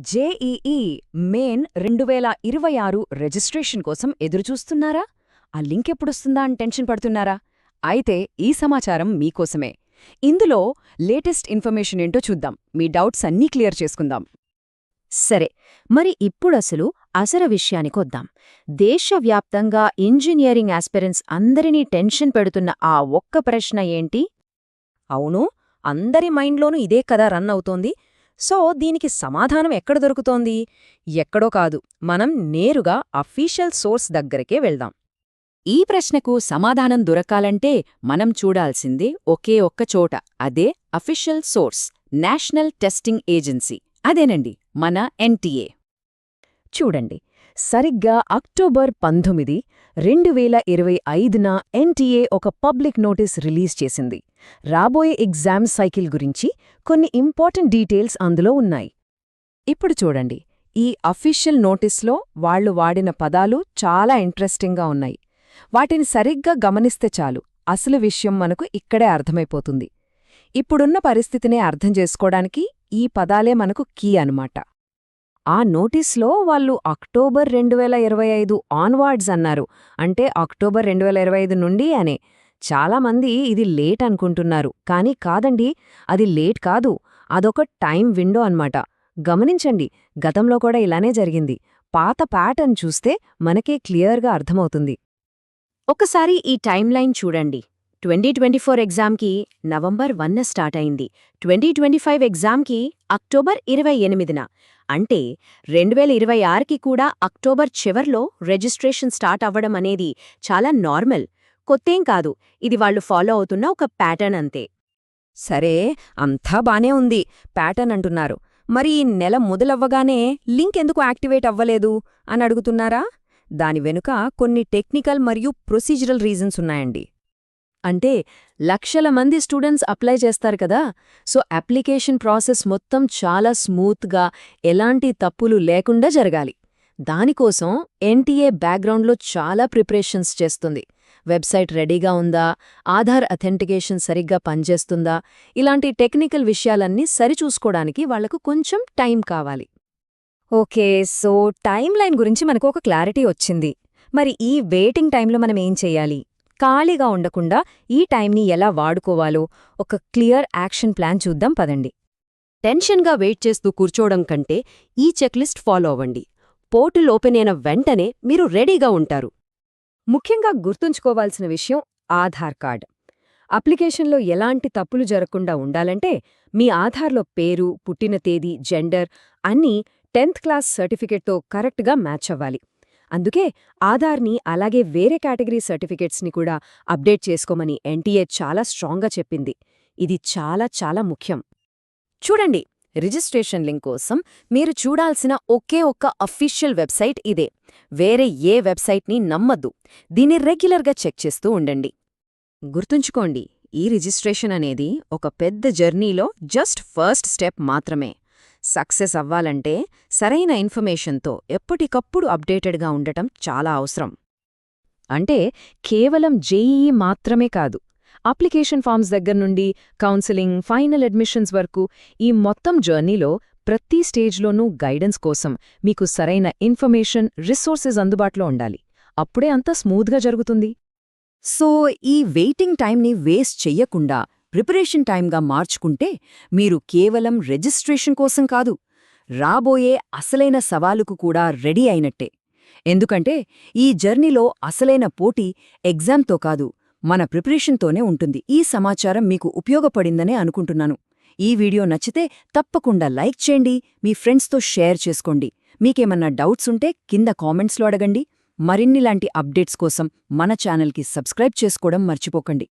JEE main 2026 registration కోసం ఎదురుచూస్తున్నారా? ఆ link ఎప్పుడొస్తుందా అని టెన్షన్ పడుతున్నారా? అయితే ఈ సమాచారం మీకోసమే. ఇందులో లేటెస్ట్ ఇన్ఫర్మేషన్ ఏంటో చూద్దాం. మీ డౌట్స్ అన్నీ క్లియర్ చేసుకుందాం. సరే, మరి అసలు విషయానికొద్దాం. దేశవ్యాప్తంగా ఇంజనీరింగ్ ఆస్పిరెంట్స్ అందరినీ టెన్షన్ పెడుతున్న ఆ ఒక్క ప్రశ్న ఏంటి? అవును, అందరి మైండ్లోనూ ఇదే కదా రన్ అవుతోంది. సో దీనికి సమాధానం ఎక్కడ దొరుకుతోంది? ఎక్కడో కాదు, మనం నేరుగా అఫీషియల్ సోర్స్ దగ్గరికే వెళ్దాం. ఈ ప్రశ్నకు సమాధానం దొరకాలంటే మనం చూడాల్సిందే ఒకే ఒక్క చోట. అదే official source, national testing agency. అదేనండి, మన ఎన్టీఏ. చూడండి, సరిగ్గా అక్టోబర్ 19, 2025న ఎన్టీఏ ఒక పబ్లిక్ నోటీస్ రిలీజ్ చేసింది. రాబోయే ఎగ్జామ్ సైకిల్ గురించి కొన్ని ఇంపార్టెంట్ డీటెయిల్స్ అందులో ఉన్నాయి. ఇప్పుడు చూడండి, ఈ అఫీషియల్ నోటీస్లో వాళ్లు వాడిన పదాలు చాలా ఇంట్రెస్టింగ్గా ఉన్నాయి. వాటిని సరిగ్గా గమనిస్తే చాలు, అసలు విషయం మనకు ఇక్కడే అర్థమైపోతుంది. ఇప్పుడున్న పరిస్థితినే అర్థం చేసుకోవడానికి ఈ పదాలే మనకు కీ అన్నమాట. ఆ నోటీస్లో వాళ్ళు అక్టోబర్ 2025 ఆన్వార్డ్స్ అన్నారు. అంటే అక్టోబర్ 2025 నుండి అనే. చాలామంది ఇది లేట్ అనుకుంటున్నారు, కానీ కాదండి, అది లేట్ కాదు, అదొక టైం విండో అన్నమాట. గమనించండి, గతంలో కూడా ఇలానే జరిగింది. పాత ప్యాటర్న్ చూస్తే మనకే క్లియర్గా అర్థమవుతుంది. ఒకసారి ఈ టైమ్లైన్ చూడండి. 2024 ఎగ్జామ్కి నవంబర్ 1న స్టార్ట్ అయింది. 2025 ఎగ్జామ్కి అక్టోబర్ 28న. అంటే 2026కి కూడా అక్టోబర్ చివర్లో రిజిస్ట్రేషన్ స్టార్ట్ అవ్వడం అనేది చాలా నార్మల్, కొత్తేం కాదు. ఇది వాళ్ళు ఫాలో అవుతున్న ఒక ప్యాటర్న్ అంతే. సరే, అంతా బానే ఉంది, ప్యాటర్న్ అంటున్నారు. మరి ఈ నెల మొదలవ్వగానే లింక్ ఎందుకు యాక్టివేట్ అవ్వలేదు అని అడుగుతున్నారా? దాని వెనుక కొన్ని టెక్నికల్ మరియు ప్రొసీజరల్ రీజన్స్ ఉన్నాయండి. అంటే లక్షల మంది స్టూడెంట్స్ అప్లై చేస్తారు కదా, సో అప్లికేషన్ ప్రాసెస్ మొత్తం చాలా స్మూత్గా, ఎలాంటి తప్పులు లేకుండా జరగాలి. దానికోసం ఎన్టీఏ బ్యాక్గ్రౌండ్లో చాలా ప్రిపరేషన్స్ చేస్తుంది. వెబ్సైట్ రెడీగా ఉందా, ఆధార్ అథెంటికేషన్ సరిగ్గా పనిచేస్తుందా, ఇలాంటి టెక్నికల్ విషయాలన్నీ సరిచూసుకోవడానికి వాళ్లకు కొంచెం టైం కావాలి. ఓకే, సో టైం లైన్ గురించి మనకు ఒక క్లారిటీ వచ్చింది. మరి ఈ వెయిటింగ్ టైంలో మనం ఏం చెయ్యాలి? ఖాళీగా ఉండకుండా ఈ టైంని ఎలా వాడుకోవాలో ఒక క్లియర్ యాక్షన్ ప్లాన్ చూద్దాం పదండి. టెన్షన్గా వెయిట్ చేస్తూ కూర్చోవడం కంటే ఈ చెక్లిస్ట్ ఫాలో అవ్వండి. పోర్టల్ ఓపెన్ అయిన వెంటనే మీరు రెడీగా ఉంటారు. ముఖ్యంగా గుర్తుంచుకోవాల్సిన విషయం ఆధార్ కార్డ్. అప్లికేషన్లో ఎలాంటి తప్పులు జరగకుండా ఉండాలంటే మీ ఆధార్లో పేరు, పుట్టిన తేదీ, జెండర్ అన్నీ 10th క్లాస్ సర్టిఫికెట్తో కరెక్ట్గా మ్యాచ్ అవ్వాలి. అందుకే ఆధార్ని, అలాగే వేరే కేటగిరీ సర్టిఫికెట్స్ని కూడా అప్డేట్ చేసుకోమని ఎన్టీఏ చాలా స్ట్రాంగ్గా చెప్పింది. ఇది చాలా చాలా ముఖ్యం. చూడండి, రిజిస్ట్రేషన్ లింక్ కోసం మీరు చూడాల్సిన ఒకే ఒక్క అఫీషియల్ వెబ్సైట్ ఇదే. వేరే ఏ వెబ్సైట్ని నమ్మద్దు. దీన్ని రెగ్యులర్గా చెక్ చేస్తూ ఉండండి. గుర్తుంచుకోండి, ఈ రిజిస్ట్రేషన్ అనేది ఒక పెద్ద జర్నీలో జస్ట్ ఫస్ట్ స్టెప్ మాత్రమే. సక్సెస్ అవ్వాలంటే సరైన ఇన్ఫర్మేషన్తో ఎప్పటికప్పుడు అప్డేటెడ్గా ఉండటం చాలా అవసరం. అంటే కేవలం జేఈఈ మాత్రమే కాదు, అప్లికేషన్ ఫామ్స్ దగ్గర్నుండి కౌన్సిలింగ్, ఫైనల్ అడ్మిషన్స్ వరకు ఈ మొత్తం జర్నీలో ప్రతి స్టేజ్లోనూ గైడెన్స్ కోసం మీకు సరైన ఇన్ఫర్మేషన్, రిసోర్సెస్ అందుబాటులో ఉండాలి. అప్పుడే అంతా స్మూత్గా జరుగుతుంది. సో ఈ వెయిటింగ్ టైంని వేస్ట్ చెయ్యకుండా ప్రిపరేషన్ టైంగా మార్చుకుంటే మీరు కేవలం రిజిస్ట్రేషన్ కోసం కాదు, రాబోయే అసలైన సవాలుకు కూడా రెడీ అయినట్టే. ఎందుకంటే ఈ జర్నీలో అసలైన పోటీ ఎగ్జామ్తో కాదు, మన ప్రిపరేషన్తోనే ఉంటుంది. ఈ సమాచారం మీకు ఉపయోగపడిందనే అనుకుంటున్నాను. ఈ వీడియో నచ్చితే తప్పకుండా లైక్ చేయండి, మీ ఫ్రెండ్స్తో షేర్ చేసుకోండి. మీకేమన్నా డౌట్స్ ఉంటే కింద కామెంట్స్లో అడగండి. మరిన్నిలాంటి అప్డేట్స్ కోసం మన ఛానల్కి సబ్స్క్రైబ్ చేసుకోవడం మర్చిపోకండి.